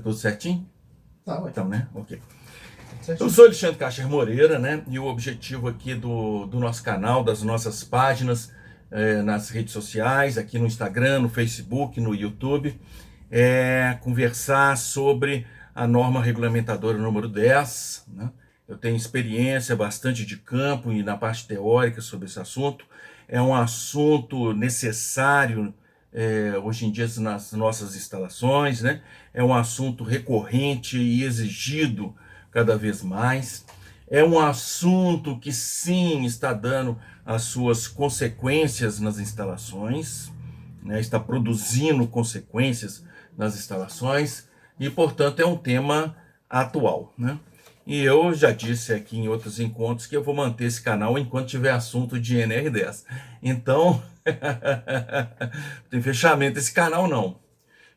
Tudo certinho? Tá, ué. Então, né? Ok. Eu Certinho. sou Alexandre Cacher Moreira, né? E o objetivo aqui do nosso canal, das nossas páginas, nas redes sociais, aqui no Instagram, no Facebook, no YouTube, é conversar sobre a norma regulamentadora número 10, né? Eu tenho experiência bastante de campo e na parte teórica sobre esse assunto. É um assunto necessário hoje em dia nas nossas instalações, né? É um assunto recorrente e exigido cada vez mais. É um assunto que sim está dando as suas consequências nas instalações, né? Está produzindo consequências nas instalações e, portanto, é um tema atual, né? E eu já disse aqui em outros encontros que eu vou manter esse canal enquanto tiver assunto de NR10. Então, tem fechamento esse canal não.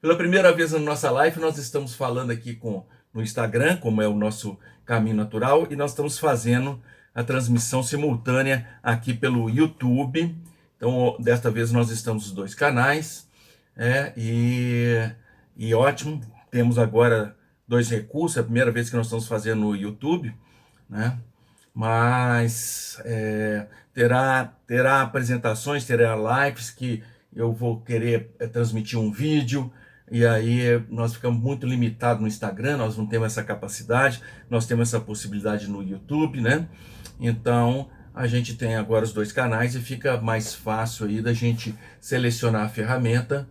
Pela primeira vez na nossa live, nós estamos falando aqui no Instagram, como é o nosso caminho natural, e nós estamos fazendo a transmissão simultânea aqui pelo YouTube. Então, desta vez nós estamos nos dois canais, é, e ótimo, temos agora dois recursos, é a primeira vez que nós estamos fazendo no YouTube, né? Mas terá apresentações, terá lives que eu vou querer transmitir um vídeo, e aí nós ficamos muito limitados no Instagram, nós não temos essa capacidade, nós temos essa possibilidade no YouTube, né? Então a gente tem agora os dois canais e fica mais fácil aí da gente selecionar a ferramenta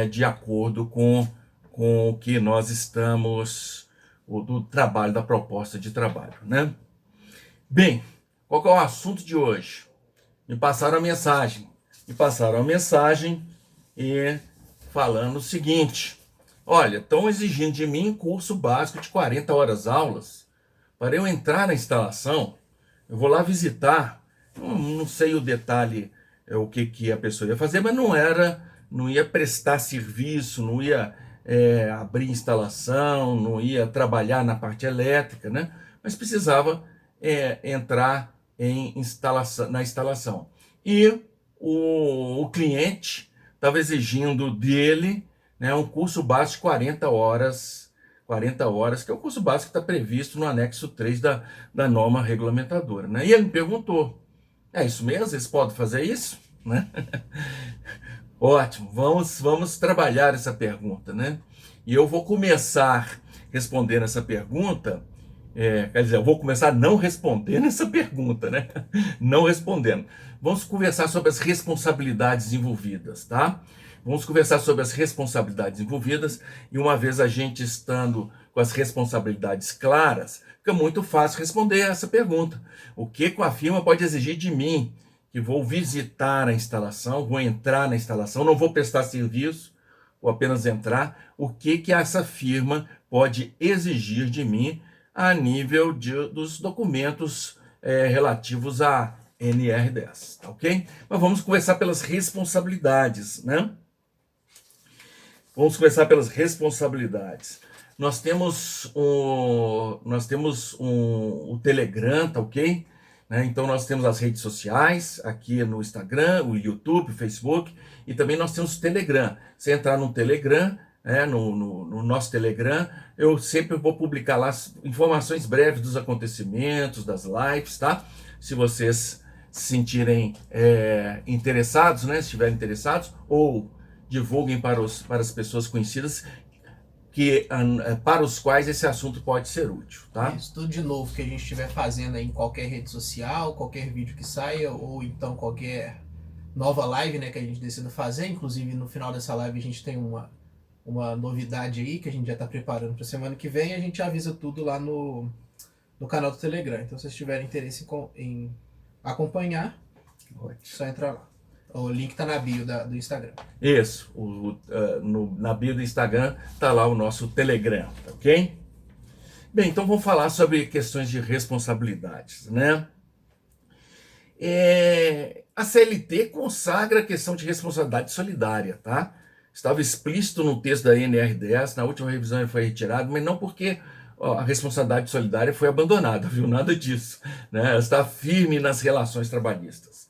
de acordo com o que nós estamos, do trabalho, da proposta de trabalho, né? Bem, qual que é o assunto de hoje? Me passaram a mensagem. Me passaram a mensagem e falando o seguinte: olha, estão exigindo de mim curso básico de 40 horas aulas para eu entrar na instalação. Eu vou lá visitar. Não sei o detalhe, o que a pessoa ia fazer, mas não ia prestar serviço, não ia abrir instalação, não ia trabalhar na parte elétrica, né? Mas precisava entrar na instalação. E o cliente estava exigindo dele, né, um curso básico de 40 horas, que é o curso básico que está previsto no anexo 3 da norma regulamentadora, né? E ele me perguntou: é isso mesmo? Eles podem fazer isso? Né? Ótimo, vamos trabalhar essa pergunta, né? E eu vou começar respondendo essa pergunta, quer dizer, eu vou começar não respondendo essa pergunta, né? Não respondendo. Vamos conversar sobre as responsabilidades envolvidas, tá? Vamos conversar sobre as responsabilidades envolvidas, e uma vez a gente estando com as responsabilidades claras, fica muito fácil responder essa pergunta. O que a firma pode exigir de mim, que vou visitar a instalação, vou entrar na instalação, não vou prestar serviço, vou apenas entrar, o que essa firma pode exigir de mim a nível dos documentos relativos a NR10, tá ok? Mas vamos começar pelas responsabilidades, né? Vamos começar pelas responsabilidades. O Telegram, tá ok? Né? Então nós temos as redes sociais, aqui no Instagram, o YouTube, o Facebook, e também nós temos o Telegram. Se entrar no Telegram, no nosso Telegram, eu sempre vou publicar lá informações breves dos acontecimentos, das lives, tá? Se vocês se sentirem interessados, né? Se estiverem interessados, ou divulguem para as pessoas conhecidas para os quais esse assunto pode ser útil, tá? Isso, tudo de novo que a gente estiver fazendo aí em qualquer rede social, qualquer vídeo que saia, ou então qualquer nova live, né, que a gente decida fazer. Inclusive, no final dessa live a gente tem uma novidade aí que a gente já está preparando para a semana que vem, e a gente avisa tudo lá no canal do Telegram. Então, se vocês tiverem interesse em acompanhar, só entrar lá. O link tá na bio do Instagram. Isso, na bio do Instagram tá lá o nosso Telegram, tá ok? Bem, então vamos falar sobre questões de responsabilidades, né? A CLT consagra a questão de responsabilidade solidária, tá? Estava explícito no texto da NR10, na última revisão ele foi retirado, mas não porque a responsabilidade solidária foi abandonada, viu? Nada disso, né? Ela está firme nas relações trabalhistas.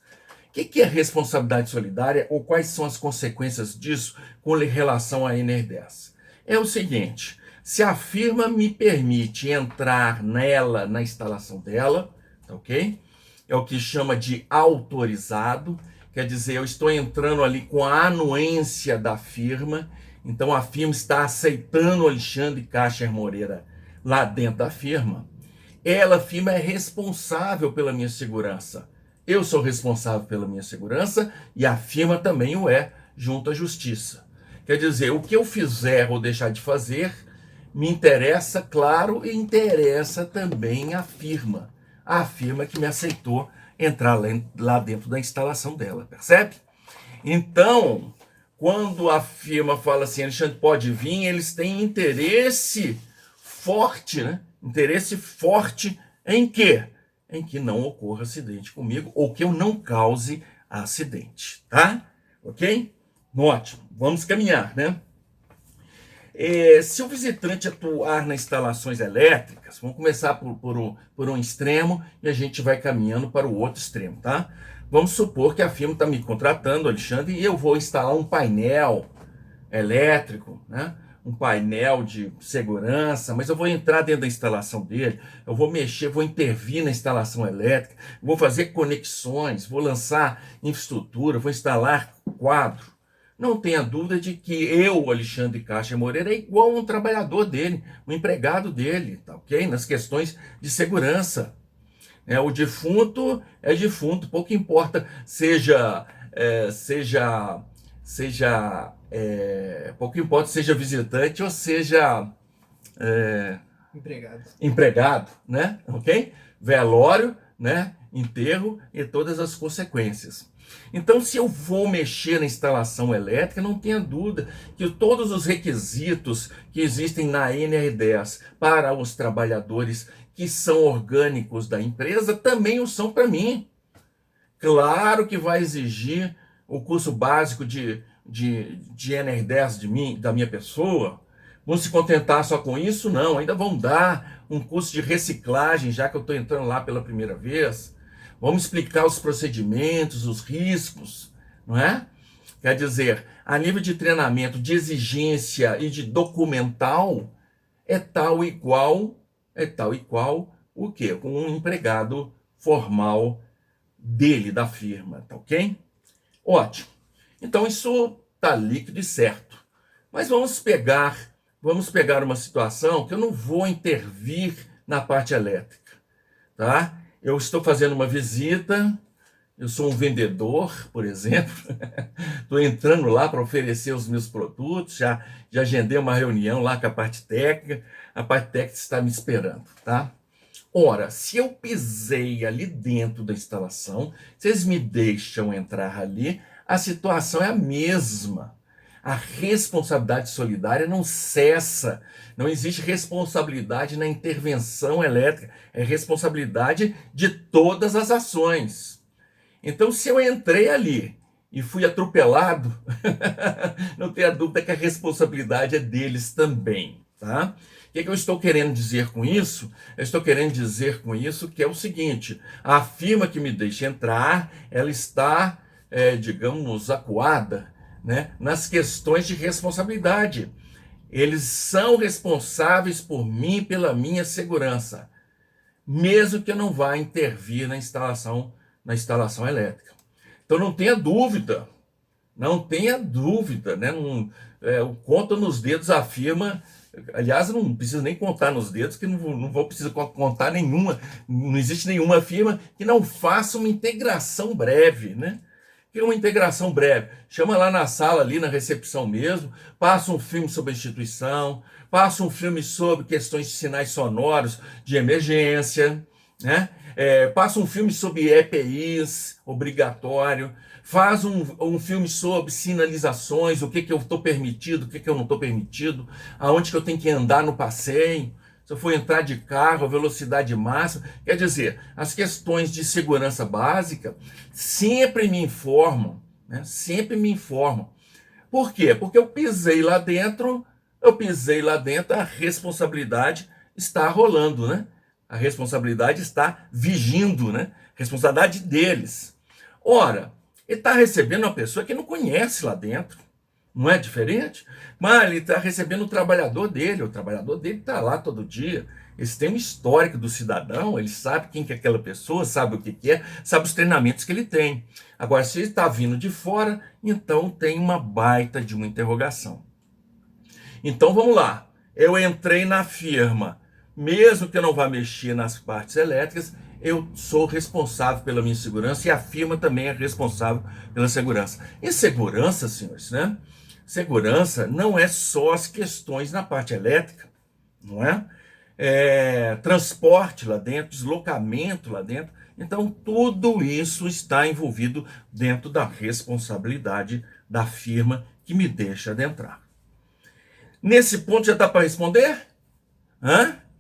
O que é responsabilidade solidária, ou quais são as consequências disso com relação à NR10? É o seguinte: Se a firma me permite entrar nela, na instalação dela, tá ok? É o que chama de autorizado, quer dizer, eu estou entrando ali com a anuência da firma, então a firma está aceitando o Alexandre Cacher Moreira lá dentro da firma. Ela, a firma, é responsável pela minha segurança. Eu sou responsável pela minha segurança e a firma também o é, junto à justiça. Quer dizer, o que eu fizer ou deixar de fazer me interessa, claro, e interessa também a firma. A firma que me aceitou entrar lá dentro da instalação dela, percebe? Então, quando a firma fala assim, Alexandre, pode vir, eles têm interesse forte, né? Interesse forte em quê? Em que não ocorra acidente comigo ou que eu não cause acidente, tá? Ok? Ótimo, vamos caminhar, né? Se o visitante atuar nas instalações elétricas, vamos começar por um extremo e a gente vai caminhando para o outro extremo, tá? Vamos supor que a firma está me contratando, Alexandre, e eu vou instalar um painel elétrico, né? Um painel de segurança, mas eu vou entrar dentro da instalação dele, eu vou mexer, vou intervir na instalação elétrica, vou fazer conexões, vou lançar infraestrutura, vou instalar quadro. Não tenha dúvida de que eu, Alexandre Cacher Moreira, é igual a um trabalhador dele, um empregado dele, tá ok? Nas questões de segurança. O defunto é defunto, pouco importa, pouco importa seja visitante ou seja empregado, né? Ok? Velório, né? Enterro e todas as consequências. Então, se eu vou mexer na instalação elétrica, não tenha dúvida que todos os requisitos que existem na NR10 para os trabalhadores que são orgânicos da empresa também o são para mim. Claro que vai exigir o curso básico de NR10 de mim, da minha pessoa. Vão se contentar só com isso? Não, ainda vão dar um curso de reciclagem, já que eu estou entrando lá pela primeira vez. Vamos explicar os procedimentos, os riscos, não é? Quer dizer, a nível de treinamento, de exigência e de documental, é tal e qual o quê? Com um empregado formal dele, da firma, tá ok? Ótimo. Então isso tá líquido e certo. Mas vamos pegar uma situação que eu não vou intervir na parte elétrica, tá? Eu estou fazendo uma visita, eu sou um vendedor, por exemplo, estou entrando lá para oferecer os meus produtos, já agendei uma reunião lá com a parte técnica está me esperando, tá? Ora, se eu pisei ali dentro da instalação, vocês me deixam entrar ali, a situação é a mesma. A responsabilidade solidária não cessa. Não existe responsabilidade na intervenção elétrica. É responsabilidade de todas as ações. Então, se eu entrei ali e fui atropelado, não tenha dúvida que a responsabilidade é deles também, tá? O que eu estou querendo dizer com isso? Eu estou querendo dizer com isso que é o seguinte: a firma que me deixa entrar, ela está, digamos, acuada, né, nas questões de responsabilidade. Eles são responsáveis por mim, pela minha segurança, mesmo que eu não vá intervir na instalação elétrica. Então não tenha dúvida, né? Eu conto nos dedos a firma. Aliás, eu não preciso nem contar nos dedos, que não vou precisar contar nenhuma, não existe nenhuma firma que não faça uma integração breve, né? Que é uma integração breve. Chama lá na sala, ali na recepção mesmo, passa um filme sobre a instituição, passa um filme sobre questões de sinais sonoros de emergência, né? Passa um filme sobre EPIs, obrigatório, faz um filme sobre sinalizações, o que eu estou permitido, o que eu não estou permitido, aonde que eu tenho que andar no passeio, se eu for entrar de carro, a velocidade máxima. Quer dizer, as questões de segurança básica sempre me informam, né? Sempre me informam. Por quê? Porque eu pisei lá dentro, a responsabilidade está rolando, né? A responsabilidade está vigindo, né? Responsabilidade deles. Ora, ele está recebendo uma pessoa que não conhece lá dentro. Não é diferente? Mas ele está recebendo o trabalhador dele está lá todo dia. Eles têm um histórico do cidadão, ele sabe quem que é aquela pessoa, sabe o que que é, sabe os treinamentos que ele tem. Agora, se ele está vindo de fora, então tem uma baita de uma interrogação. Então vamos lá. Eu entrei na firma, mesmo que eu não vá mexer nas partes elétricas, eu sou responsável pela minha segurança e a firma também é responsável pela segurança. E segurança, senhores, né? Segurança não é só as questões na parte elétrica, não é? Transporte lá dentro, deslocamento lá dentro. Então, tudo isso está envolvido dentro da responsabilidade da firma que me deixa adentrar. Nesse ponto já dá para responder?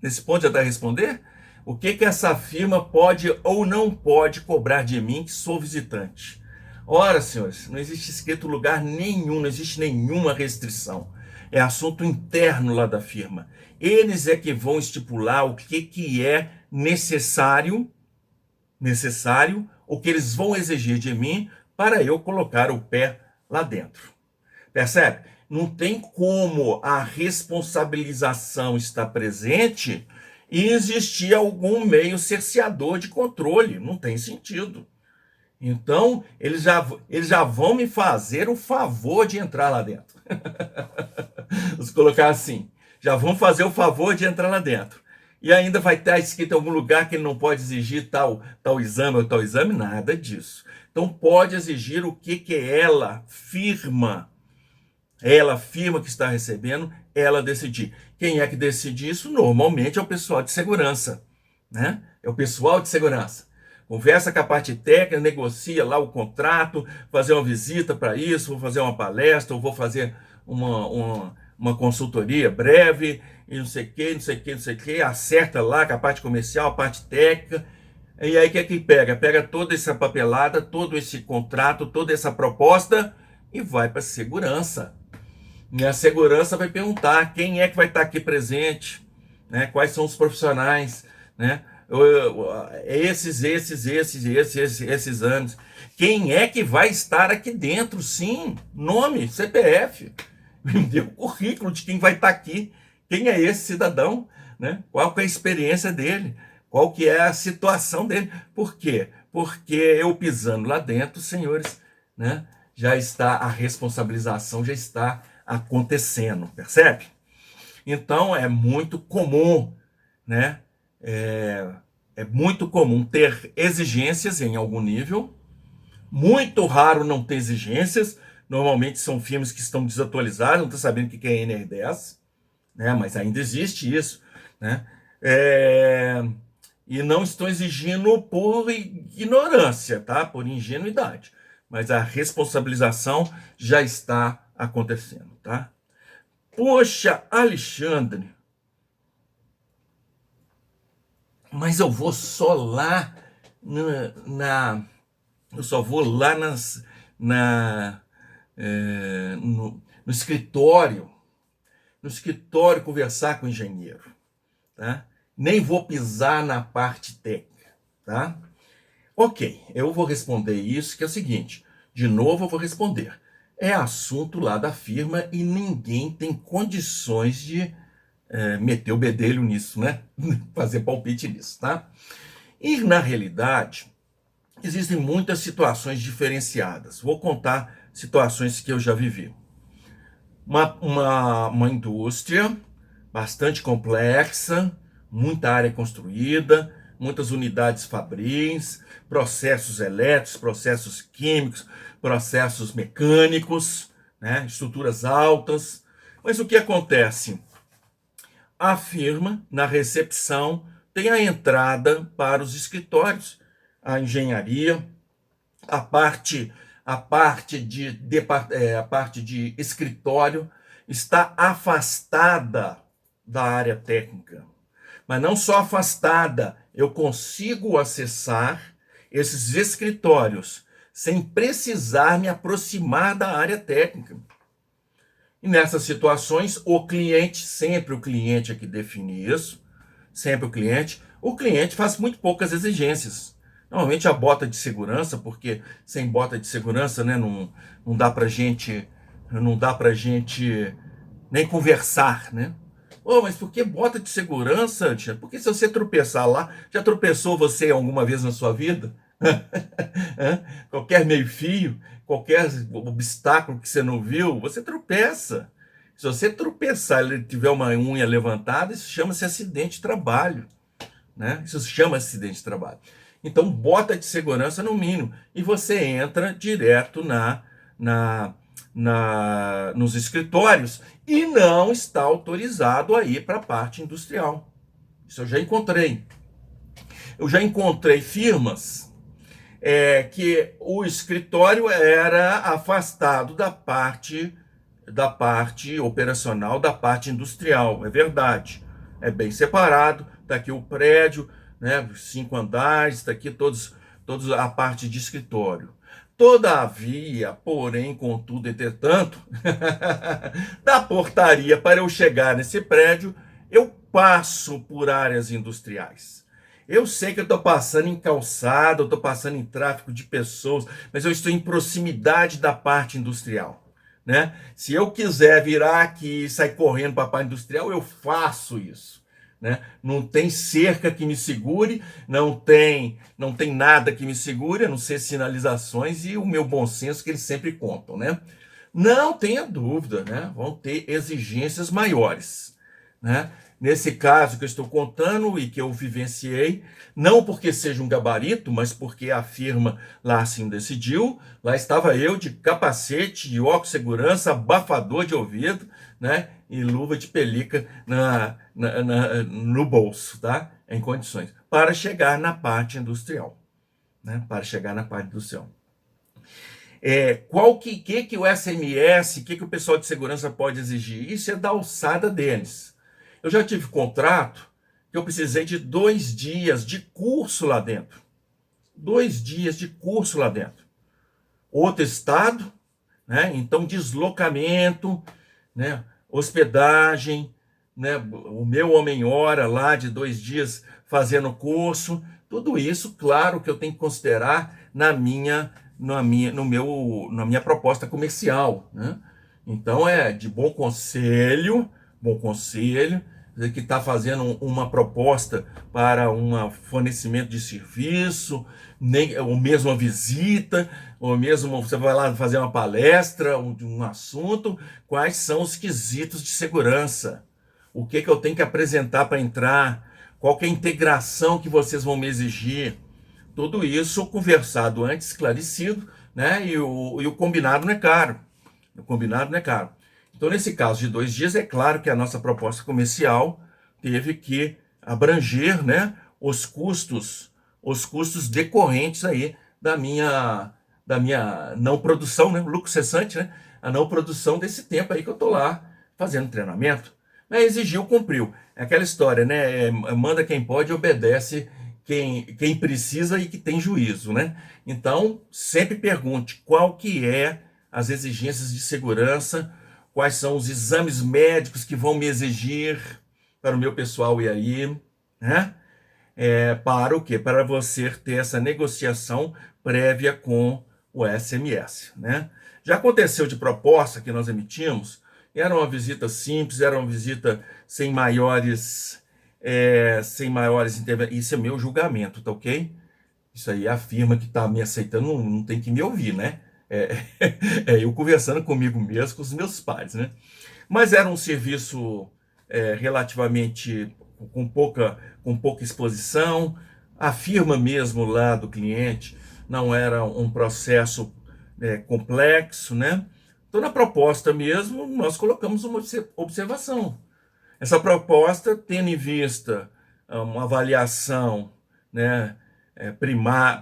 Nesse ponto já dá para responder? O que que essa firma pode ou não pode cobrar de mim que sou visitante? Ora, senhores, não existe escrito lugar nenhum, não existe nenhuma restrição. É assunto interno lá da firma. Eles é que vão estipular o que é necessário, o que eles vão exigir de mim para eu colocar o pé lá dentro. Percebe? Não tem como a responsabilização estar presente e existir algum meio cerceador de controle. Não tem sentido. Então, eles já vão me fazer o favor de entrar lá dentro. Vamos colocar assim. Já vão fazer o favor de entrar lá dentro. E ainda vai estar escrito em algum lugar que ele não pode exigir tal exame ou tal exame, nada disso. Então, pode exigir o que ela firma que está recebendo, ela decidir. Quem é que decide isso? Normalmente é o pessoal de segurança, né? É o pessoal de segurança. Conversa com a parte técnica, negocia lá o contrato, fazer uma visita para isso, vou fazer uma palestra, ou vou fazer uma consultoria breve, e não sei o que, acerta lá com a parte comercial, a parte técnica, e aí o que é que pega? Pega toda essa papelada, todo esse contrato, toda essa proposta, e vai para a segurança. E a segurança vai perguntar quem é que vai estar aqui presente, né? Quais são os profissionais, né? Esses anos. Quem é que vai estar aqui dentro? Sim, nome, CPF. Me dê o currículo de quem vai estar aqui. Quem é esse cidadão, né? Qual que é a experiência dele? Qual que é a situação dele? Por quê? Porque eu pisando lá dentro, senhores, né? Já está, a responsabilização já está acontecendo, percebe? Então é muito comum, né? É muito comum ter exigências em algum nível, muito raro não ter exigências, normalmente são firmas que estão desatualizadas, não estão sabendo o que é NR10, né? Mas ainda existe isso, né? E não estão exigindo por ignorância, tá? Por ingenuidade, mas a responsabilização já está acontecendo, tá? Poxa, Alexandre, mas eu vou só lá eu só vou lá no escritório, conversar com o engenheiro, tá? Nem vou pisar na parte técnica, tá? Ok, eu vou responder isso, que é o seguinte, de novo eu vou responder. É assunto lá da firma e ninguém tem condições de meter o bedelho nisso, né? Fazer palpite nisso, tá? E, na realidade, existem muitas situações diferenciadas. Vou contar situações que eu já vivi. Uma indústria bastante complexa, muita área construída, muitas unidades fabris, processos elétricos, processos químicos, processos mecânicos, né? Estruturas altas. Mas o que acontece? A firma, na recepção, tem a entrada para os escritórios, a engenharia, a parte de escritório está afastada da área técnica. Mas não só afastada, eu consigo acessar esses escritórios sem precisar me aproximar da área técnica. E nessas situações, sempre o cliente é que define isso, sempre o cliente faz muito poucas exigências. Normalmente a bota de segurança, porque sem bota de segurança, né, não dá pra gente não dá para a gente nem conversar, né? Oh, mas por que bota de segurança, tia? Porque se você tropeçar lá, já tropeçou você alguma vez na sua vida? Qualquer meio-fio, qualquer obstáculo que você não viu, você tropeça. Se você tropeçar e tiver uma unha levantada, isso chama-se acidente de trabalho, né? Isso se chama acidente de trabalho. Então, bota de segurança no mínimo. E você entra direto nos escritórios e não está autorizado a ir para a parte industrial. Isso eu já encontrei. Eu já encontrei firmas que o escritório era afastado da parte operacional, da parte industrial. É verdade. É bem separado. Está aqui o prédio, né, 5 andares, está aqui todos a parte de escritório. Todavia, porém, contudo, entretanto, da portaria para eu chegar nesse prédio, eu passo por áreas industriais. Eu sei que eu estou passando em calçada, eu estou passando em tráfego de pessoas, mas eu estou em proximidade da parte industrial, né? Se eu quiser virar aqui e sair correndo para a parte industrial, eu faço isso. Né? Não tem cerca que me segure, não tem nada que me segure, a não ser sinalizações e o meu bom senso que eles sempre contam, né? Não tenha dúvida, né? Vão ter exigências maiores, né? Nesse caso que eu estou contando e que eu vivenciei, não porque seja um gabarito, mas porque a firma lá assim decidiu, lá estava eu de capacete, de óculos de segurança, abafador de ouvido, né? E luva de pelica no bolso, tá? Em condições, para chegar na parte industrial, né? Para chegar na parte industrial. Qual que o SMS, que o pessoal de segurança pode exigir? Isso é da alçada deles. Eu já tive contrato que eu precisei de 2 dias de curso lá dentro. 2 dias de curso lá dentro. Outro estado, né? Então deslocamento, né? Hospedagem, né? O meu homem-hora lá de 2 dias fazendo curso. Tudo isso, claro, que eu tenho que considerar na minha proposta comercial, né? Então é de bom conselho, que está fazendo uma proposta para um fornecimento de serviço, ou mesmo uma visita, ou mesmo você vai lá fazer uma palestra de um assunto, quais são os quesitos de segurança? O que eu tenho que apresentar para entrar? Qual que é a integração que vocês vão me exigir? Tudo isso conversado antes, esclarecido, né? E o combinado não é caro. O combinado não é caro. Então, nesse caso de 2 dias, é claro que a nossa proposta comercial teve que abranger, né, os custos decorrentes aí da minha não produção, né, lucro cessante, né, a não produção desse tempo aí que eu estou lá fazendo treinamento. Mas exigiu, cumpriu. É aquela história, né? Manda quem pode, obedece quem precisa e que tem juízo, né? Então, sempre pergunte qual que é as exigências de segurança, quais são os exames médicos que vão me exigir para o meu pessoal ir aí, né? Para o quê? Para você ter essa negociação prévia com o SMS, né? Já aconteceu de proposta que nós emitimos, era uma visita simples, era uma visita sem maiores intervenções. Isso é meu julgamento, tá ok? Isso aí a firma que está me aceitando não tem que me ouvir, né? Eu conversando comigo mesmo, com os meus pares, né? Mas era um serviço relativamente com pouca exposição. A firma mesmo lá do cliente não era um processo complexo, né? Então, na proposta mesmo, nós colocamos uma observação. Essa proposta, tendo em vista uma avaliação, né,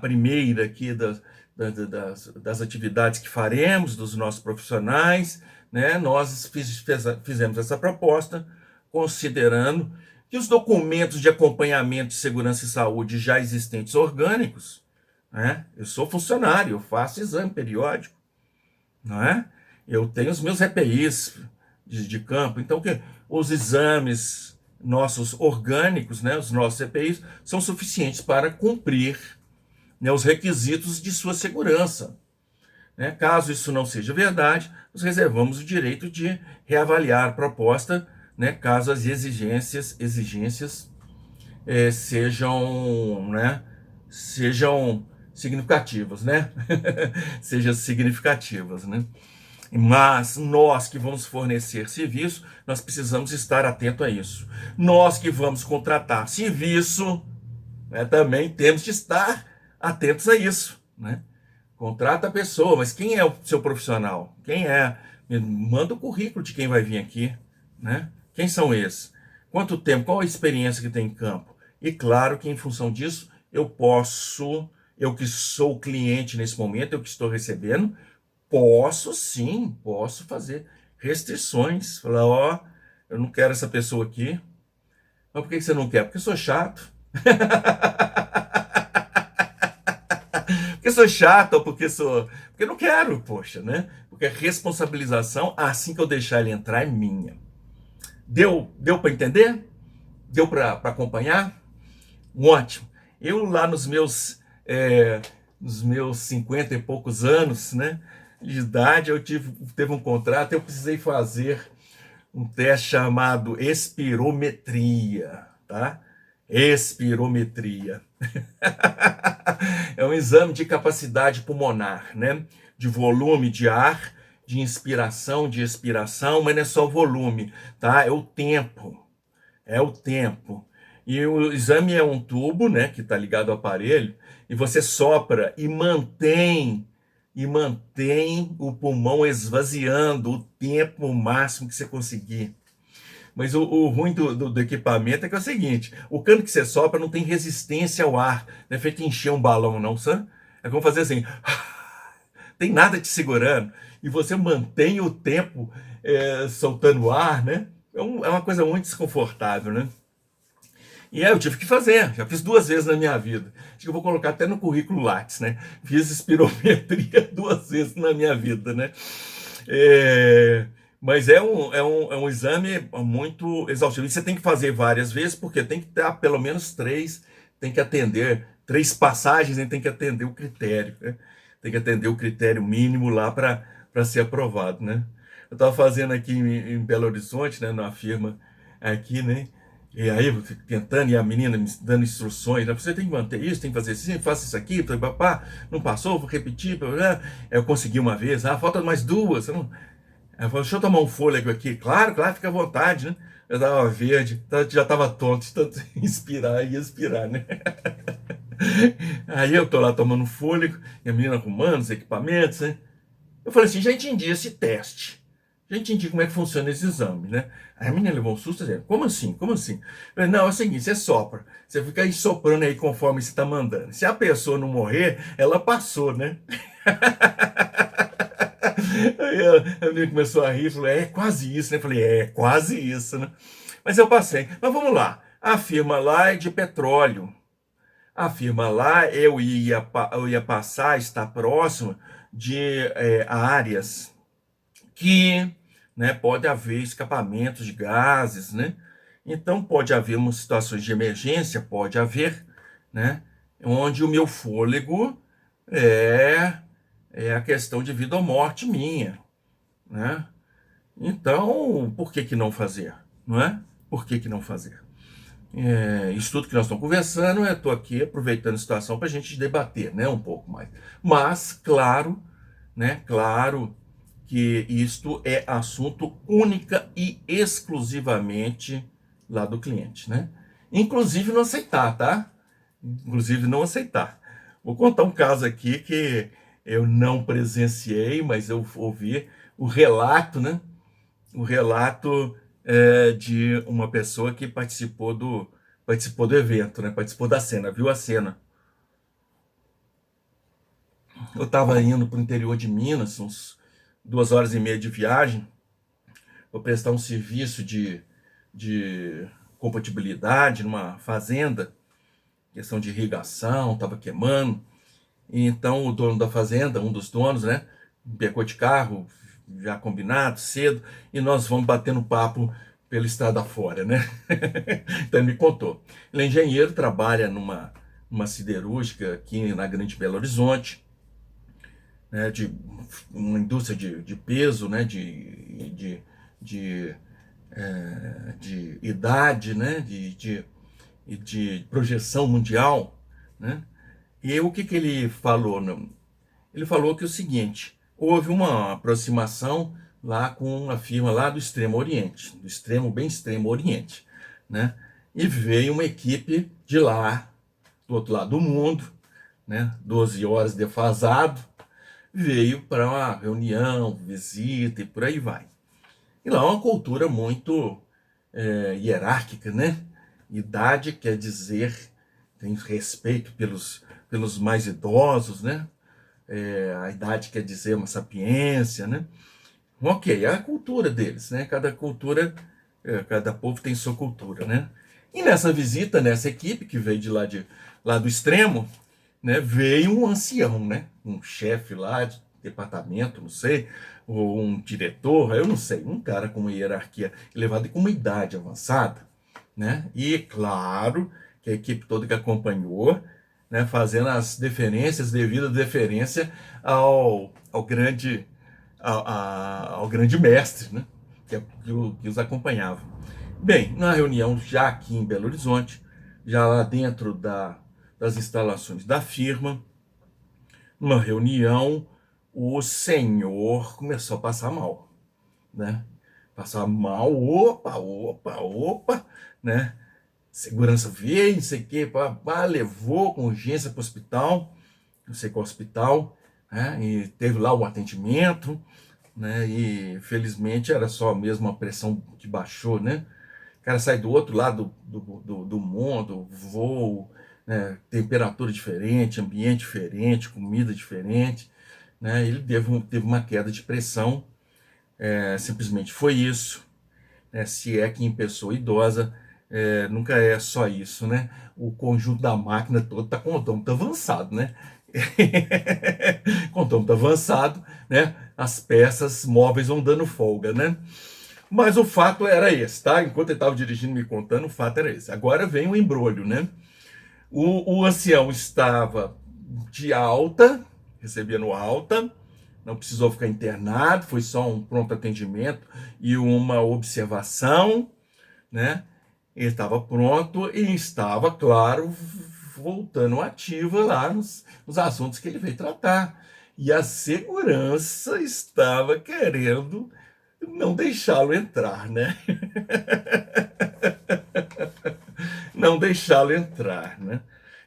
primeira aqui das atividades que faremos, dos nossos profissionais, né, nós fizemos essa proposta considerando que os documentos de acompanhamento de segurança e saúde já existentes orgânicos, né, eu sou funcionário, eu faço exame periódico, não é? Eu tenho os meus EPIs de campo, então os exames nossos orgânicos, né, os nossos EPIs, são suficientes para cumprir, né, os requisitos de sua segurança. né? Caso isso não seja verdade, nós reservamos o direito de reavaliar a proposta, né? Caso as exigências sejam, né? Sejam significativas, né? Sejam significativas, né? Mas nós que vamos fornecer serviço, nós precisamos estar atento a isso. Nós que vamos contratar serviço, né, também temos de estar atentos a isso, né? Contrata a pessoa, mas quem é o seu profissional? Quem é? Me manda o currículo de quem vai vir aqui, né? Quem são esses? Quanto tempo? Qual a experiência que tem em campo? E claro que em função disso, eu que sou o cliente nesse momento, eu que estou recebendo, posso fazer restrições. Falar, ó, eu não quero essa pessoa aqui. Mas por que você não quer? Porque eu sou chato. Porque sou chato ou porque sou... Porque não quero, poxa, né? Porque a responsabilização, assim que eu deixar ele entrar, é minha. Deu para entender? Deu para acompanhar? Ótimo. Eu lá nos meus 50 e poucos anos, né, de idade, teve um contrato, eu precisei fazer um teste chamado espirometria, tá? Espirometria. É um exame de capacidade pulmonar, né? De volume de ar, de inspiração, de expiração, mas não é só o volume, tá? É o tempo. É o tempo. E o exame é um tubo, né, que está ligado ao aparelho, e você sopra e mantém o pulmão esvaziando o tempo máximo que você conseguir. Mas o ruim do equipamento é que é o seguinte, o cano que você sopra não tem resistência ao ar, não é feito encher um balão não, sabe? É como fazer assim, tem nada te segurando, e você mantém o tempo soltando ar, né? É uma coisa muito desconfortável, né? E aí eu tive que fazer, já fiz 2 vezes na minha vida. Acho que eu vou colocar até no currículo Lattes, né? Fiz espirometria 2 vezes na minha vida, né? Mas é um exame muito exaustivo. E você tem que fazer várias vezes, porque tem que ter pelo menos 3, tem que atender 3 passagens, né? Tem que atender o critério, né? Tem que atender o critério mínimo lá para ser aprovado, né? Eu estava fazendo aqui em Belo Horizonte, né? Numa firma aqui, né? E aí, tentando, e a menina me dando instruções, né? Você tem que manter isso, tem que fazer assim, faça isso aqui, papá, não passou, vou repetir. Eu consegui uma vez, falta mais 2. Ela falou, deixa eu tomar um fôlego aqui. Claro, fica à vontade, né? Eu tava verde, já tava tonto, de tanto inspirar e expirar, né? Aí eu tô lá tomando fôlego, e a menina arrumando os equipamentos, né? Eu falei assim, já entendi esse teste. Já entendi como é que funciona esse exame, né? Aí a menina levou um susto, dizendo, como assim? Como assim? Eu falei, não, é o seguinte, você sopra. Você fica aí soprando aí conforme você está mandando. Se a pessoa não morrer, ela passou, né? Aí a menina começou a rir, falou, é quase isso, né? Eu falei, é quase isso, né? Mas eu passei. Mas vamos lá. A firma lá é de petróleo. A firma lá, eu ia passar, estar próximo de áreas que, né, pode haver escapamentos de gases, né? Então pode haver umas situações de emergência, pode haver, né? Onde o meu fôlego é a questão de vida ou morte minha, né? Então, por que não fazer, não é? Por que não fazer? Isso tudo que nós estamos conversando, eu estou aqui aproveitando a situação para a gente debater, né, um pouco mais. Mas, claro, né, claro que isto é assunto única e exclusivamente lá do cliente, né? Inclusive não aceitar, tá? Inclusive não aceitar. Vou contar um caso aqui que eu não presenciei, mas eu ouvi o relato, né? O relato de uma pessoa que participou do evento, né? Participou da cena, viu a cena. Eu estava indo para o interior de Minas, uns 2h30 de viagem, para prestar um serviço de compatibilidade numa fazenda, questão de irrigação, estava queimando. E então o dono da fazenda, um dos donos, né, me pegou de carro, já combinado, cedo, e nós vamos batendo papo pela estrada fora, né? Então ele me contou. Ele é engenheiro, trabalha numa siderúrgica aqui na Grande Belo Horizonte, né, de uma indústria de peso, né, de idade, né, de projeção mundial, né? E o que, que ele falou? Ele falou que é o seguinte: houve uma aproximação lá com uma firma lá do Extremo Oriente, do extremo, bem Extremo Oriente, né? E veio uma equipe de lá, do outro lado do mundo, né? 12 horas defasado, veio para uma reunião, visita e por aí vai. E lá é uma cultura muito hierárquica, né? Idade quer dizer, tem respeito pelos mais idosos, né? A idade quer dizer uma sapiência, né? Ok, é a cultura deles, né? Cada cultura, cada povo tem sua cultura, né? E nessa visita, nessa equipe que veio lá do extremo, né? Veio um ancião, né? Um chefe lá de departamento, não sei, ou um diretor, eu não sei, um cara com uma hierarquia elevada e com uma idade avançada, né? E claro que a equipe toda que acompanhou, né, fazendo as deferências, devida deferência ao grande ao grande mestre, né, que os acompanhava. Bem, na reunião já aqui em Belo Horizonte, já lá dentro das instalações da firma, numa reunião, o senhor começou a passar mal, né? Passar mal, opa, né? Segurança veio, não sei o que, levou com urgência para o hospital, não sei qual hospital, né? E teve lá o atendimento, né? E felizmente era só mesmo a pressão que baixou, né? O cara sai do outro lado do mundo, voo, né? Temperatura diferente, ambiente diferente, comida diferente, né? Ele teve uma queda de pressão, simplesmente foi isso, né? Se é que em pessoa idosa nunca é só isso, né? O conjunto da máquina todo está com odômetro avançado, né? Com odômetro avançado, né? As peças móveis vão dando folga, né? Mas o fato era esse, tá? Enquanto ele estava dirigindo me contando, o fato era esse. Agora vem o embrulho, né? O ancião estava de alta, recebendo alta, não precisou ficar internado, foi só um pronto atendimento e uma observação, né? Ele estava pronto e estava, claro, voltando ativa lá nos assuntos que ele veio tratar. E a segurança estava querendo não deixá-lo entrar, né? Não deixá-lo entrar, né?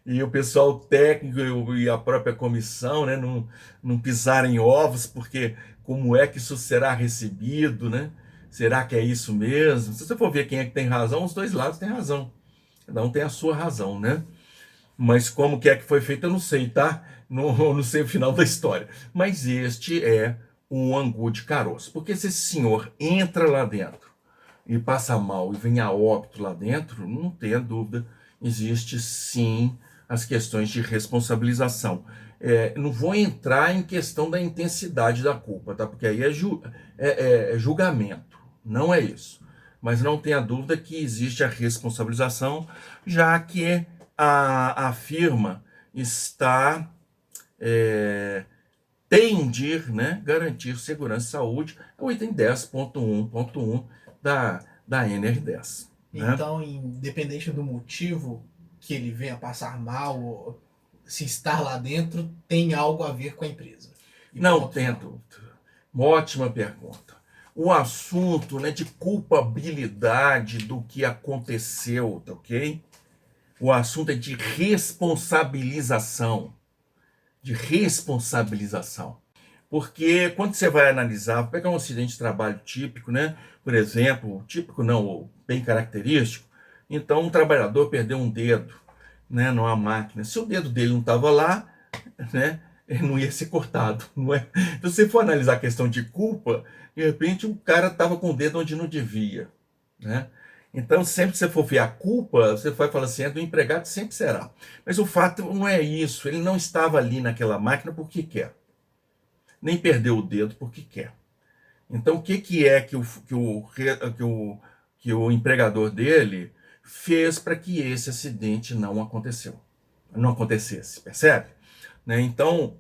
E o pessoal técnico e a própria comissão, né, não pisarem ovos, porque como é que isso será recebido, né? Será que é isso mesmo? Se você for ver quem é que tem razão, os dois lados têm razão. Cada um tem a sua razão, né? Mas como que é que foi feito, eu não sei, tá? Não sei o final da história. Mas este é um angu de caroço. Porque se esse senhor entra lá dentro e passa mal e vem a óbito lá dentro, não tenha dúvida, existe sim as questões de responsabilização. Não vou entrar em questão da intensidade da culpa, tá? Porque aí é julgamento, não é isso. Mas não tenha dúvida que existe a responsabilização, já que a firma está tendir, né, garantir segurança e saúde, é o item 10.1.1 da NR10. Né? Então, independente do motivo que ele venha passar mal, ou se estar lá dentro, tem algo a ver com a empresa. E Não ponto tenha final. dúvida. Uma ótima pergunta. O assunto, né, de culpabilidade do que aconteceu, tá ok? O assunto é de responsabilização. De responsabilização. Porque quando você vai analisar, vou pegar um acidente de trabalho típico, né? Por exemplo, típico não, bem característico. Então, um trabalhador perdeu um dedo, né, numa máquina. Se o dedo dele não estava lá, né, ele não ia ser cortado, não é? Então, se você for analisar a questão de culpa, de repente o cara estava com o dedo onde não devia, né? Então, sempre que você for ver a culpa, você vai falar assim, é do empregado, sempre será. Mas o fato não é isso, ele não estava ali naquela máquina porque quer, nem perdeu o dedo porque quer. Então, o que é que o empregador dele fez para que esse acidente não acontecesse, percebe? Né? Então,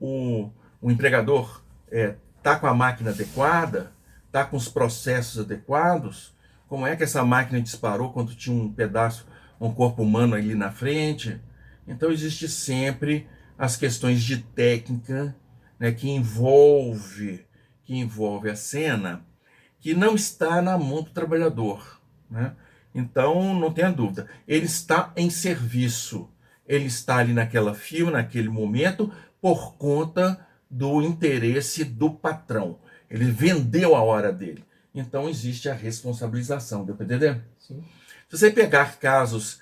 O empregador está com a máquina adequada, está com os processos adequados? Como é que essa máquina disparou quando tinha um pedaço, um corpo humano ali na frente? Então existe sempre as questões de técnica, né, que envolve a cena, que não está na mão do trabalhador, né? Então não tenha dúvida, ele está em serviço, ele está ali naquela fila, naquele momento, por conta do interesse do patrão. Ele vendeu a hora dele. Então existe a responsabilização, deu para entender? Sim. Se você pegar casos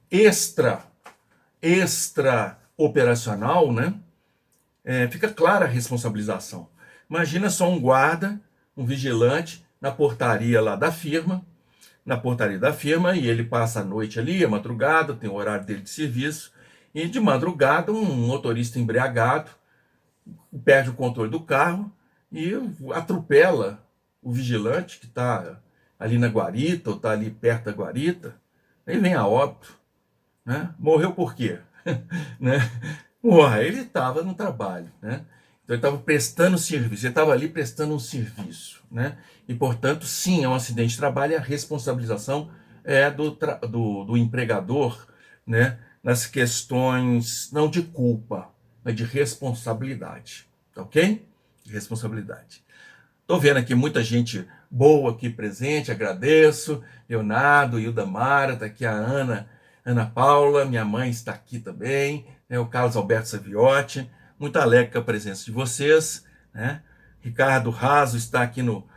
extra operacional, né? Fica clara a responsabilização. Imagina só um guarda, um vigilante na portaria lá da firma, e ele passa a noite ali, a madrugada, tem o horário dele de serviço, e de madrugada um motorista embriagado perde o controle do carro e atropela o vigilante que está ali na guarita, ou está ali perto da guarita, aí vem a óbito, né? Morreu por quê? Né? Porra, ele estava no trabalho, né? Então ele estava prestando serviço, ele estava ali prestando um serviço, né? E portanto, sim, é um acidente de trabalho e a responsabilização é do empregador, né? Nas questões não de culpa, mas de responsabilidade, tá ok? De responsabilidade. Estou vendo aqui muita gente boa aqui presente, agradeço. Leonardo, Hilda Mara, está aqui a Ana Paula, minha mãe está aqui também, né, o Carlos Alberto Saviotti, muito alegre com a presença de vocês, né? Ricardo Raso está aqui no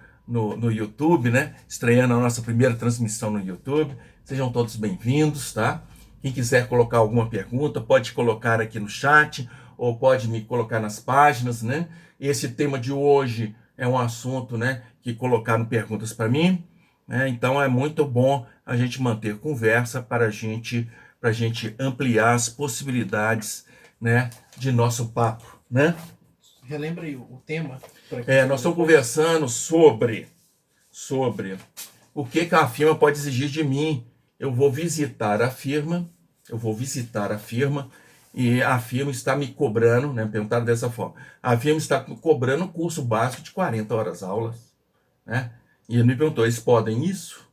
YouTube, né? Estreando a nossa primeira transmissão no YouTube. Sejam todos bem-vindos, tá? Quem quiser colocar alguma pergunta, pode colocar aqui no chat, ou pode me colocar nas páginas, né? Esse tema de hoje é um assunto, né, que colocaram perguntas para mim, né? Então é muito bom a gente manter conversa para a gente ampliar as possibilidades, né, de nosso papo, né? Relembra aí o tema. Nós estamos conversando sobre o que a firma pode exigir de mim. Eu vou visitar a firma e a firma está me cobrando, né? Perguntaram dessa forma. A firma está cobrando um curso básico de 40 horas aulas, né? E ele me perguntou, eles podem isso?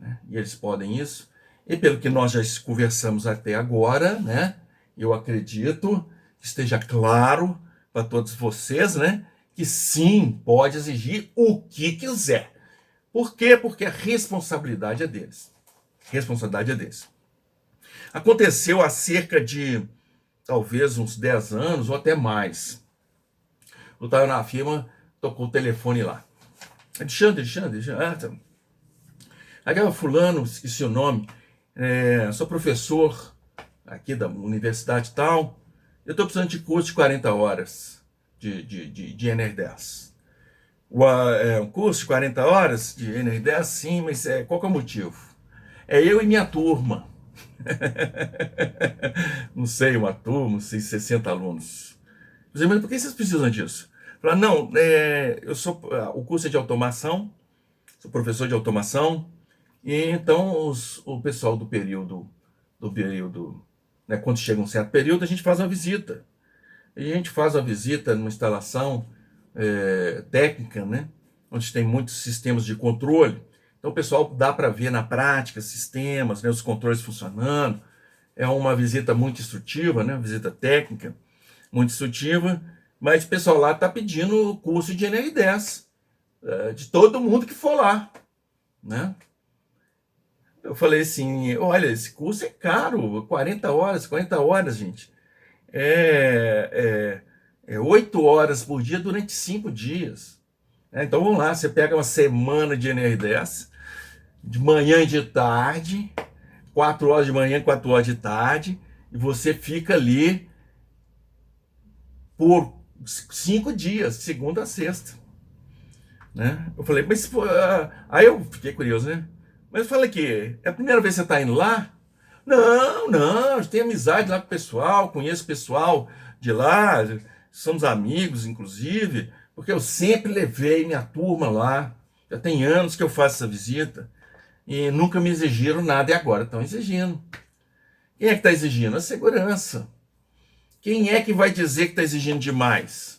Né? E eles podem isso? E pelo que nós já conversamos até agora, né? Eu acredito que esteja claro para todos vocês, né? Que sim, pode exigir o que quiser. Por quê? Porque a responsabilidade é deles. Responsabilidade é deles. Aconteceu há cerca de talvez uns 10 anos ou até mais. Eu estava na firma, tocou o telefone lá. Alexandre. Aquela fulano, esqueci o nome, sou professor aqui da universidade e tal. Eu estou precisando de curso de 40 horas de NR10. Um curso de 40 horas de NR10, sim, mas qual que é o motivo? É eu e minha turma. Não sei, uma turma, 60 alunos. Mas por que vocês precisam disso? Falar, não, o curso é de automação, sou professor de automação, e então o pessoal do período, né, quando chega um certo período, a gente faz uma visita. E a gente faz uma visita numa instalação técnica, né, onde tem muitos sistemas de controle. Então o pessoal dá para ver na prática sistemas, né, os controles funcionando. É uma visita muito instrutiva, né, uma visita técnica muito instrutiva, mas o pessoal lá está pedindo o curso de NR10 de todo mundo que for lá, né? Eu falei assim, olha, esse curso é caro, 40 horas, gente. 8 horas por dia durante 5 dias. Então vamos lá, você pega uma semana de NR10, de manhã e de tarde, 4 horas de manhã, 4 horas de tarde, e você fica ali por 5 dias, segunda a sexta, né? Eu falei, mas aí eu fiquei curioso, né? Mas eu falei que é a primeira vez que você está indo lá? Não, eu tenho amizade lá com o pessoal, conheço o pessoal de lá, somos amigos, inclusive, porque eu sempre levei minha turma lá, já tem anos que eu faço essa visita, e nunca me exigiram nada, e agora estão exigindo. Quem é que está exigindo? A segurança. Quem é que vai dizer que está exigindo demais?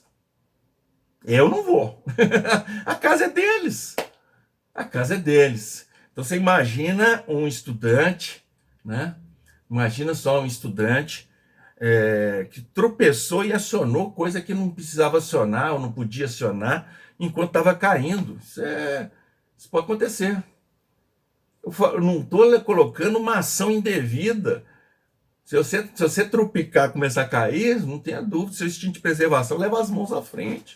Eu não vou. A casa é deles. A casa é deles. Então você imagina um estudante, né? Imagina só um estudante que tropeçou e acionou coisa que não precisava acionar ou não podia acionar enquanto estava caindo. Isso pode acontecer. Eu não estou colocando uma ação indevida. Se você tropicar, começar a cair, não tenha dúvida, seu instinto de preservação leva as mãos à frente.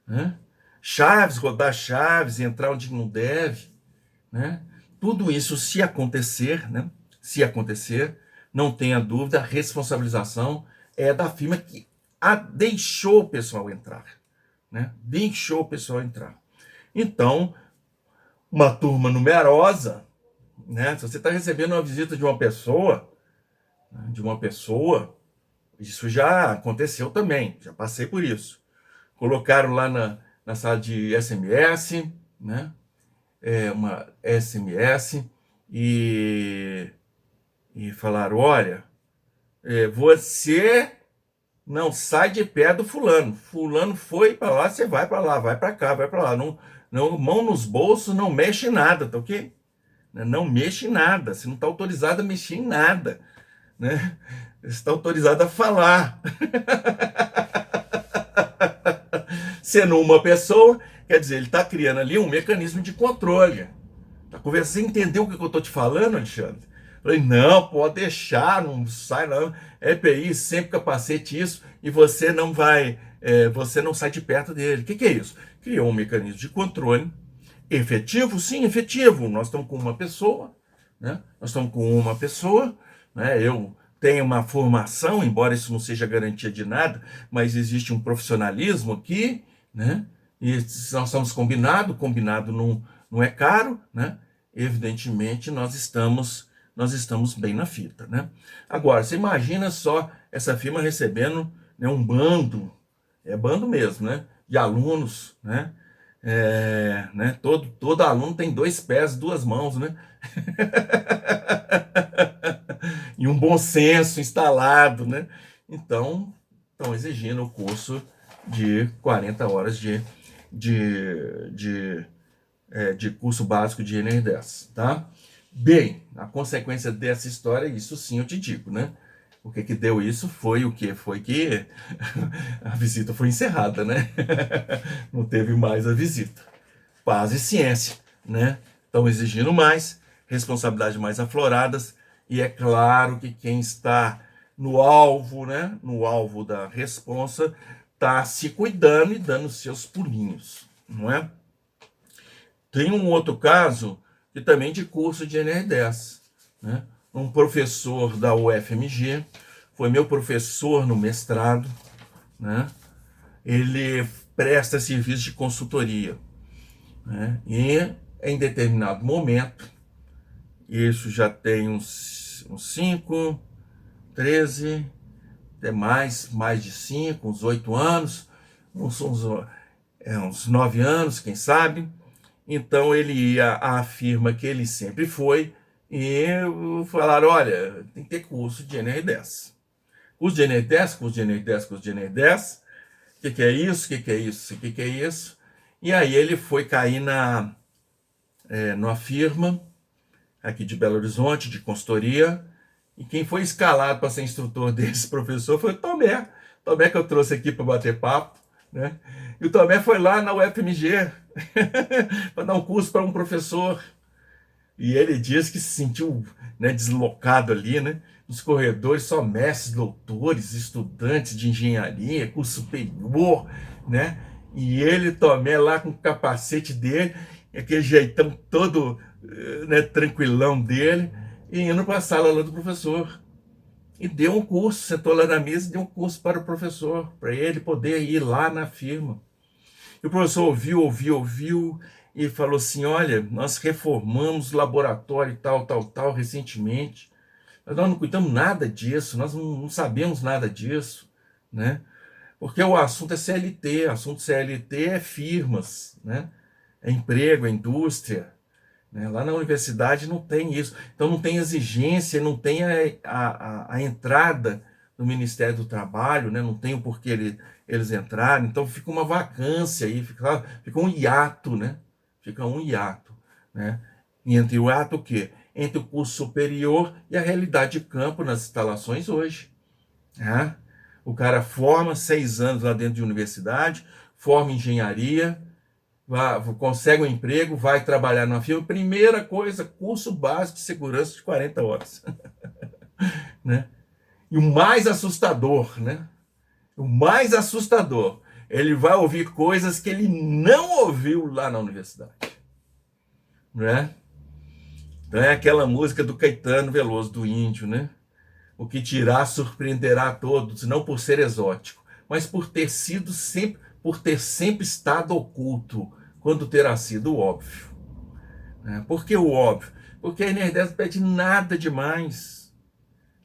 Né? Chaves, rodar chaves, entrar onde não deve. Né? Tudo isso, se acontecer, né? Se acontecer, não tenha dúvida, a responsabilização é da firma que deixou o pessoal entrar. Né? Deixou o pessoal entrar. Então, uma turma numerosa, né? Se você está recebendo uma visita de uma pessoa, isso já aconteceu também, já passei por isso. Colocaram lá na sala de SMS, né? Uma SMS, e falaram, olha, você não sai de pé do fulano. Fulano foi para lá, você vai para lá, vai para cá, vai para lá. Não, mão nos bolsos, não mexe em nada, tá ok? Não mexe em nada, você não está autorizado a mexer em nada. Né? Você está autorizado a falar. Sendo uma pessoa, quer dizer, ele está criando ali um mecanismo de controle. Tá conversando, você entendeu o que eu estou te falando, Alexandre? Falei, não, pode deixar, não sai não. EPI, sempre capacete isso, e você não vai, você não sai de perto dele. O que é isso? Criou um mecanismo de controle efetivo? Sim, efetivo. Nós estamos com uma pessoa, né? Né? Eu tenho uma formação, embora isso não seja garantia de nada, mas existe um profissionalismo aqui, né? E nós estamos combinado não é caro, né? Evidentemente nós estamos bem na fita, né? Agora, você imagina só essa firma recebendo, né, um bando, bando mesmo, né? De alunos, né? Né? Todo aluno tem 2 pés, 2 mãos, né? E um bom senso instalado, né? Então, estão exigindo o curso de 40 horas de curso básico de NR10, tá? Bem, a consequência dessa história, isso sim eu te digo, né? O que deu isso foi o quê? Foi que a visita foi encerrada, né? Não teve mais a visita. Paz e ciência, né? Estão exigindo mais, responsabilidades mais afloradas, e é claro que quem está no alvo, né? No alvo da responsa, está se cuidando e dando seus pulinhos, não é? Tem um outro caso que também de curso de NR10, né? Um professor da UFMG, foi meu professor no mestrado, né? Ele presta serviço de consultoria, né? E em determinado momento, isso já tem uns 5, 13, até mais de 5, uns 8 anos, uns 9 anos, quem sabe. Então ele ia à firma que ele sempre foi e falaram, olha, tem que ter curso de NR10. Curso de NR10, curso de NR10, curso de NR10. O que é isso? O que é isso? O que é isso? E aí ele foi cair numa firma aqui de Belo Horizonte, de consultoria, e quem foi escalado para ser instrutor desse professor foi o Tomé. Tomé que eu trouxe aqui para bater papo, né? E o Tomé foi lá na UFMG para dar um curso para um professor. E ele diz que se sentiu, né, deslocado ali, né? Nos corredores, só mestres, doutores, estudantes de engenharia, curso superior, né? E ele, Tomé, lá com o capacete dele, aquele jeitão todo, né, tranquilão dele, e indo para a sala lá do professor. E deu um curso, sentou lá na mesa e deu um curso para o professor, para ele poder ir lá na firma. E o professor ouviu, e falou assim, olha, nós reformamos o laboratório tal, recentemente. Mas nós não cuidamos nada disso, nós não sabemos nada disso, né? Porque o assunto é CLT, o assunto CLT é firmas, né? É emprego, é indústria. Né? Lá na universidade não tem isso. Então não tem exigência, não tem a entrada do Ministério do Trabalho, né? Não tem o porquê eles entrarem, então fica uma vacância aí, fica um hiato, né? Fica um hiato, né? E entre o hiato o quê? Entre o curso superior e a realidade de campo nas instalações hoje, né? O cara forma 6 anos lá dentro de universidade, forma engenharia, consegue um emprego, vai trabalhar na firma, primeira coisa, curso básico de segurança de 40 horas, né? E o mais assustador, né? O mais assustador, ele vai ouvir coisas que ele não ouviu lá na universidade, né? Então é aquela música do Caetano Veloso, do Índio, né? O que dirá surpreenderá a todos, não por ser exótico, mas por ter sempre estado oculto, quando terá sido óbvio. Por que o óbvio? Porque a NR10 não pede nada demais.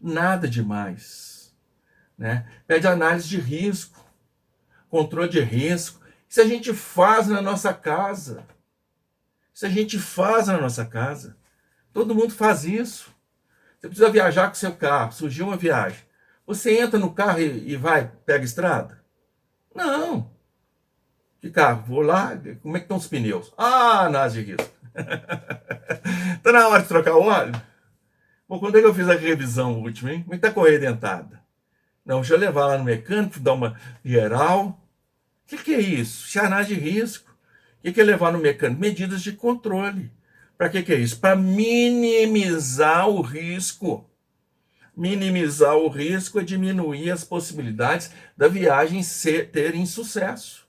Nada demais. Né? Pede análise de risco, controle de risco. Isso a gente faz na nossa casa. Isso a gente faz na nossa casa. Todo mundo faz isso. Você precisa viajar com seu carro, surgiu uma viagem. Você entra no carro e vai, pega a estrada? Não. Que carro? Vou lá, como é que estão os pneus? Ah, análise de risco. Está na hora de trocar o óleo? Bom, quando é que eu fiz a revisão última, hein? Como é que está a correia dentada? Não, deixa eu levar lá no mecânico, dar uma geral. O que é isso? Isso é análise de risco. O que é levar no mecânico? Medidas de controle. Para que é isso? Para minimizar o risco. Minimizar o risco é diminuir as possibilidades da viagem ter insucesso.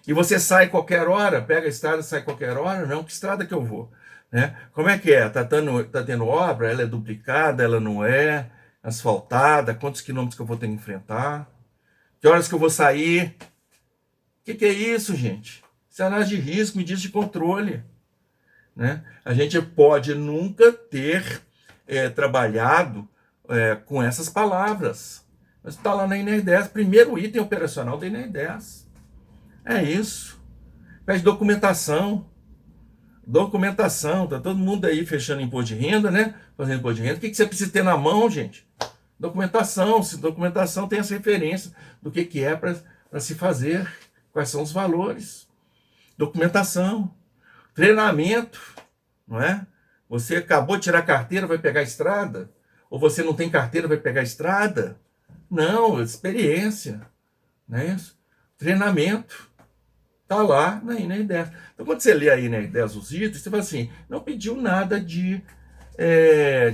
E você sai qualquer hora, pega a estrada e sai qualquer hora? Não, que estrada que eu vou? Né? Como é que é? Tá tendo obra? Ela é duplicada? Ela não é? Asfaltada? Quantos quilômetros que eu vou ter que enfrentar? Que horas que eu vou sair? O que é isso, gente? Isso é análise de risco, medidas de controle. Né? A gente pode nunca ter trabalhado com essas palavras. Mas está lá na NR10, primeiro item operacional da NR10. É isso. Pede documentação. Documentação. Tá todo mundo aí fechando imposto de renda, né? Fazendo imposto de renda. O que você precisa ter na mão, gente? Documentação. Se documentação tem as referências do que é para se fazer. Quais são os valores. Documentação. Treinamento. Não é? Você acabou de tirar a carteira, vai pegar a estrada? Ou você não tem carteira, vai pegar a estrada? Não, experiência. Não é isso? Treinamento. Está lá na NR10. Então, quando você lê a NR10, os itens, você fala assim, não pediu nada de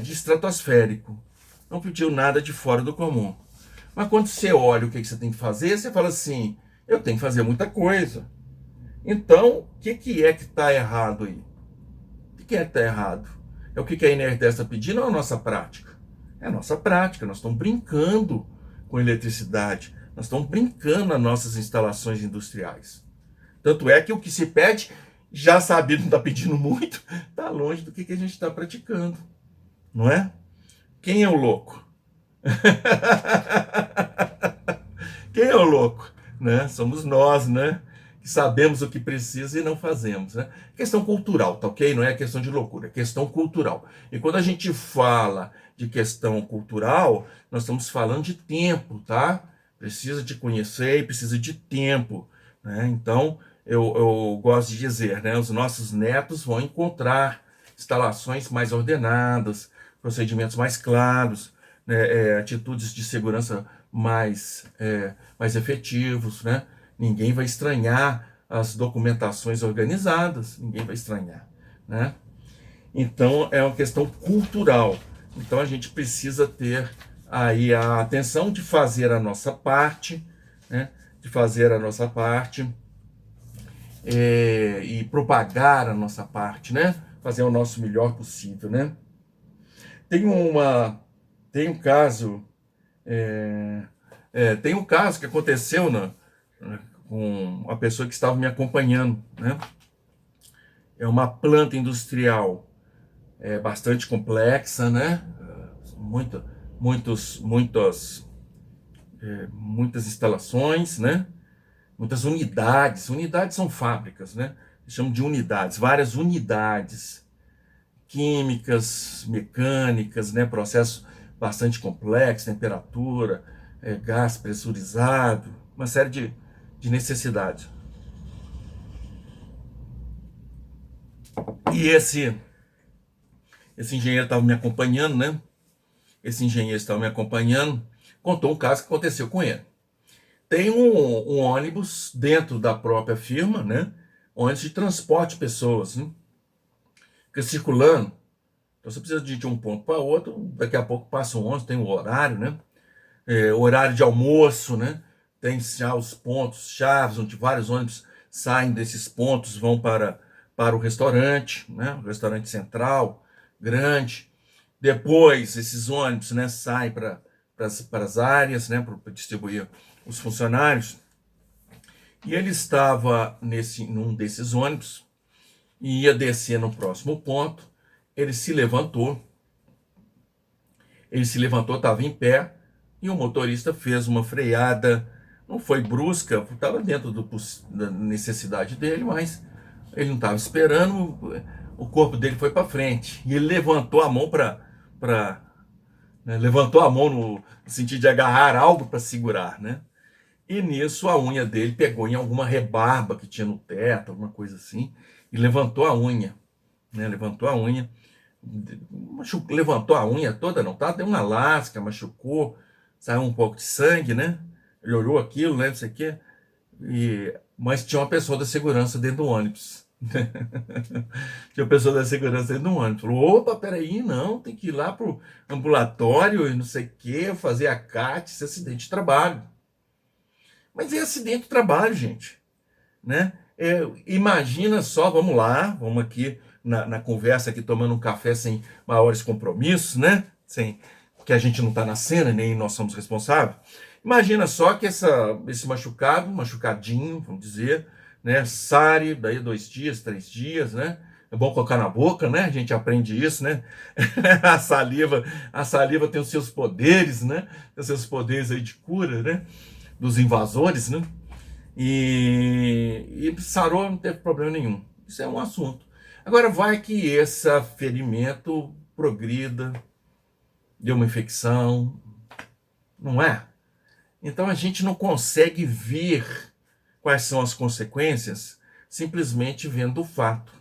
estratosférico. Não pediu nada de fora do comum. Mas quando você olha o que você tem que fazer, você fala assim, eu tenho que fazer muita coisa. Então, o que é que está errado aí? O que é que está errado? É o que a NR10 está pedindo ou a nossa prática? É a nossa prática. Nós estamos brincando com eletricidade. Nós estamos brincando nas nossas instalações industriais. Tanto é que o que se pede, já sabido, não está pedindo muito, está longe do que a gente está praticando. Não é? Quem é o louco? Quem é o louco? Né? Somos nós, né? Que sabemos o que precisa e não fazemos. Né? Questão cultural, tá ok? Não é questão de loucura, é questão cultural. E quando a gente fala de questão cultural, nós estamos falando de tempo, tá? Precisa de conhecer e precisa de tempo. Né? Então, eu gosto de dizer, né? Os nossos netos vão encontrar instalações mais ordenadas, procedimentos mais claros, né? Atitudes de segurança mais efetivos, né? Ninguém vai estranhar as documentações organizadas, ninguém vai estranhar, né? Então, é uma questão cultural. Então, a gente precisa ter aí a atenção de fazer a nossa parte, né? De fazer a nossa parte e propagar a nossa parte, né? Fazer o nosso melhor possível, né? Tem um caso que aconteceu com uma pessoa que estava me acompanhando, né? É uma planta industrial bastante complexa, né? Muitas instalações, né? Muitas unidades. Unidades são fábricas, né? Chamam de unidades, várias unidades químicas, mecânicas, né? Processos bastante complexo, temperatura, gás pressurizado, uma série de necessidades. E esse engenheiro estava me acompanhando, né? Esse engenheiro estava me acompanhando, contou um caso que aconteceu com ele. Tem um ônibus dentro da própria firma, né? Ônibus de transporte de pessoas, né? Fica circulando. Então você precisa de um ponto para outro, daqui a pouco passa um ônibus, tem o horário, né? Horário de almoço, né? Tem já os pontos chaves, onde vários ônibus saem desses pontos, vão para o restaurante, né? O restaurante central, grande. Depois, esses ônibus, né, saem para as áreas, né, para distribuir os funcionários. E ele estava num desses ônibus e ia descer no próximo ponto. Ele se levantou, estava em pé, e o motorista fez uma freada, não foi brusca, estava dentro da necessidade dele, mas ele não estava esperando, o corpo dele foi para frente, e ele levantou a mão levantou a mão no sentido de agarrar algo para segurar, né? E nisso a unha dele pegou em alguma rebarba que tinha no teto, alguma coisa assim, e levantou a unha, né? Levantou a unha, levantou a unha toda, não tá? Deu uma lasca, machucou, saiu um pouco de sangue, né? Ele olhou aquilo, né? Não sei o quê. Mas tinha uma pessoa da segurança dentro do ônibus. Tinha uma pessoa da segurança dentro do ônibus. Falou: opa, peraí, não, tem que ir lá pro ambulatório e não sei o quê, fazer a CAT, esse acidente de trabalho. Mas é acidente de trabalho, gente, né? Imagina só, vamos aqui na conversa aqui tomando um café sem maiores compromissos, né? Sem que a gente não está na cena, nem nós somos responsáveis. Imagina só que esse machucadinho, vamos dizer, né? Sare, daí 2 dias, 3 dias, né? É bom colocar na boca, né? A gente aprende isso, né? A saliva tem os seus poderes, né? Tem os seus poderes aí de cura, né? Dos invasores, né? E sarou, não teve problema nenhum. Isso é um assunto. Agora vai que esse ferimento progrida, deu uma infecção, não é? Então a gente não consegue ver quais são as consequências simplesmente vendo o fato,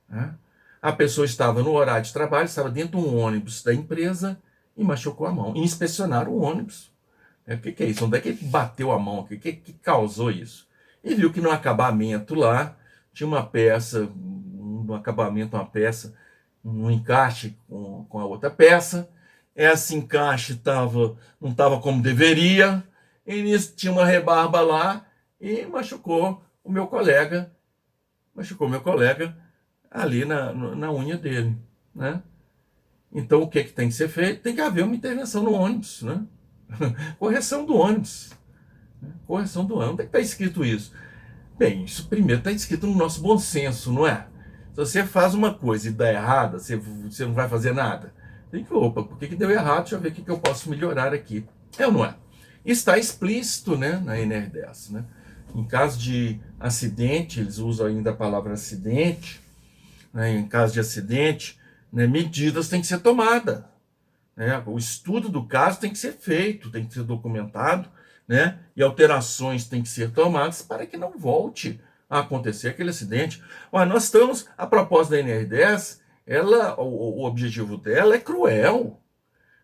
né? A pessoa estava no horário de trabalho, estava dentro de um ônibus da empresa e machucou a mão. E inspecionaram o ônibus. O que é isso? Onde é que ele bateu a mão? O que causou isso? E viu que no acabamento lá tinha uma peça, no acabamento uma peça, um encaixe com a outra peça. Esse encaixe não estava como deveria, e nisso tinha uma rebarba lá e machucou meu colega ali na unha dele, né? Então o que tem que ser feito? Tem que haver uma intervenção no ônibus, né? Correção do ônibus. Correção do ônibus. Onde é que está escrito isso? Bem, isso primeiro está escrito no nosso bom senso, não é? Se você faz uma coisa e dá errada, você não vai fazer nada. Tem que, opa, por que deu errado? Deixa eu ver o que eu posso melhorar aqui. É ou não é? Está explícito, né, na NR10, né? Em caso de acidente, eles usam ainda a palavra acidente, né? Em caso de acidente, né, medidas têm que ser tomadas. Né? O estudo do caso tem que ser feito, tem que ser documentado, né? E alterações têm que ser tomadas para que não volte a acontecer aquele acidente. Olha, nós estamos, a propósito da NR10, o objetivo dela é cruel.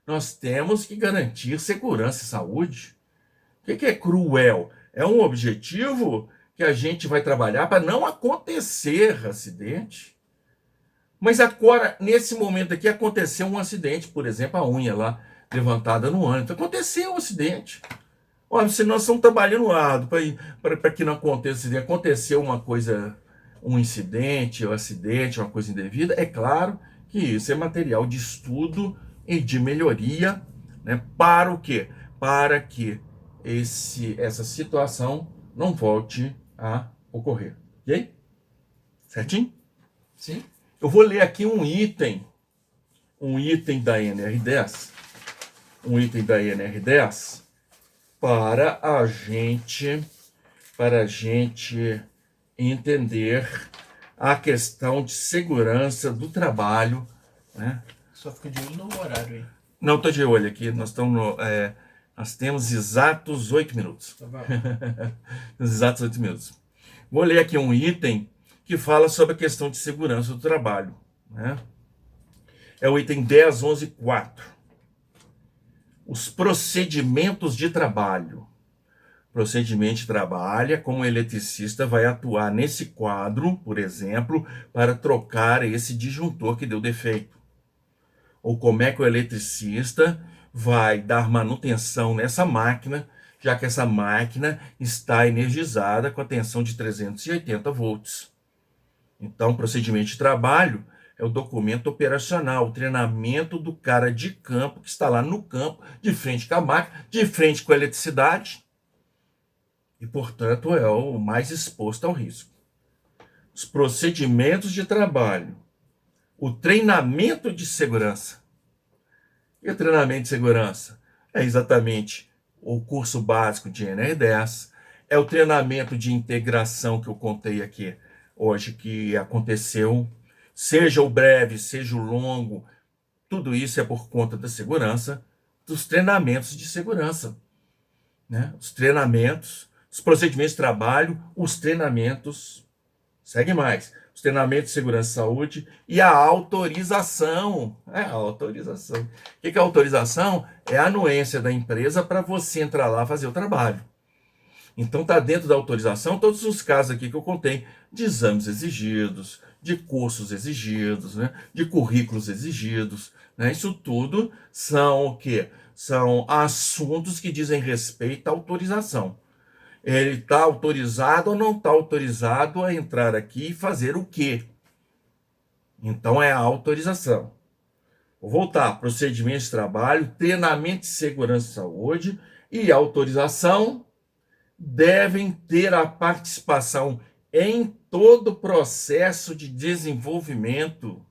Nós temos que garantir segurança e saúde. O que é cruel? É um objetivo que a gente vai trabalhar para não acontecer acidente. Mas agora, nesse momento aqui, aconteceu um acidente, por exemplo, a unha lá levantada no ônibus. Aconteceu um acidente. Olha, se nós estamos trabalhando árduo para que não aconteça, se aconteceu uma coisa, um incidente, um acidente, uma coisa indevida, é claro que isso é material de estudo e de melhoria, né? Para o quê? Para que essa situação não volte a ocorrer. Ok? Certinho? Sim. Eu vou ler aqui um item da NR10, para a gente entender a questão de segurança do trabalho, né? Só fica de olho no horário aí. Não, estou de olho aqui. Nós temos exatos 8 minutos. Tá bom. Exatos 8 minutos. Vou ler aqui um item que fala sobre a questão de segurança do trabalho, né? É o item 10.11.4. Os procedimentos de trabalho. Procedimento de trabalho é como o eletricista vai atuar nesse quadro, por exemplo, para trocar esse disjuntor que deu defeito. Ou como é que o eletricista vai dar manutenção nessa máquina, já que essa máquina está energizada com a tensão de 380 volts. Então, procedimento de trabalho é o documento operacional, o treinamento do cara de campo, que está lá no campo, de frente com a máquina, de frente com a eletricidade, e, portanto, é o mais exposto ao risco. Os procedimentos de trabalho, o treinamento de segurança. E o treinamento de segurança é exatamente o curso básico de NR10, é o treinamento de integração que eu contei aqui hoje, que aconteceu, seja o breve, seja o longo, tudo isso é por conta da segurança, dos treinamentos de segurança, né? Os treinamentos, os procedimentos de trabalho, os treinamentos, segue mais, os treinamentos de segurança e saúde e a autorização. A autorização. O que é a autorização? É a anuência da empresa para você entrar lá fazer o trabalho. Então está dentro da autorização todos os casos aqui que eu contei, de exames exigidos, de cursos exigidos, né, de currículos exigidos, né, isso tudo são o quê? São assuntos que dizem respeito à autorização. Ele está autorizado ou não está autorizado a entrar aqui e fazer o quê? Então é a autorização. Vou voltar, procedimentos de trabalho, treinamento de segurança e saúde e autorização devem ter a participação em todo o processo de desenvolvimento.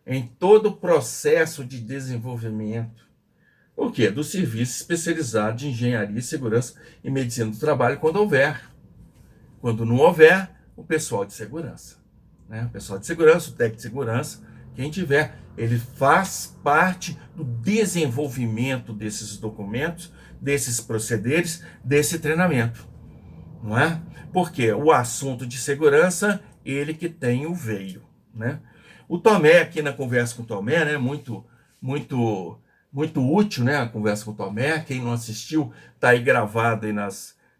Em todo o processo de desenvolvimento. O quê? Do serviço especializado de engenharia, segurança e medicina do trabalho, quando houver. Quando não houver, o pessoal de segurança. Né? O pessoal de segurança, o técnico de segurança, quem tiver, ele faz parte do desenvolvimento desses documentos, desses procederes, desse treinamento. Não é? Porque o assunto de segurança, ele que tem o veio. Né? O Tomé, aqui na conversa com o Tomé, né, muito útil, né, a conversa com o Tomé. Quem não assistiu, está aí gravado aí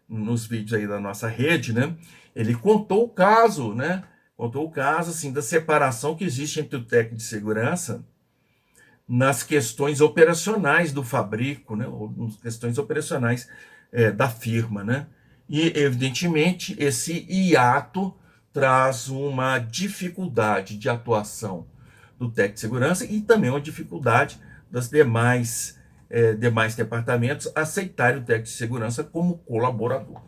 nos vídeos aí da nossa rede, né? Ele contou o caso, né? Contou o caso, assim, da separação que existe entre o técnico de segurança nas questões operacionais do fabrico, né? Ou nas questões operacionais da firma, né? E, evidentemente, esse hiato traz uma dificuldade de atuação do técnico de segurança e também uma dificuldade das demais departamentos aceitarem o técnico de segurança como colaborador.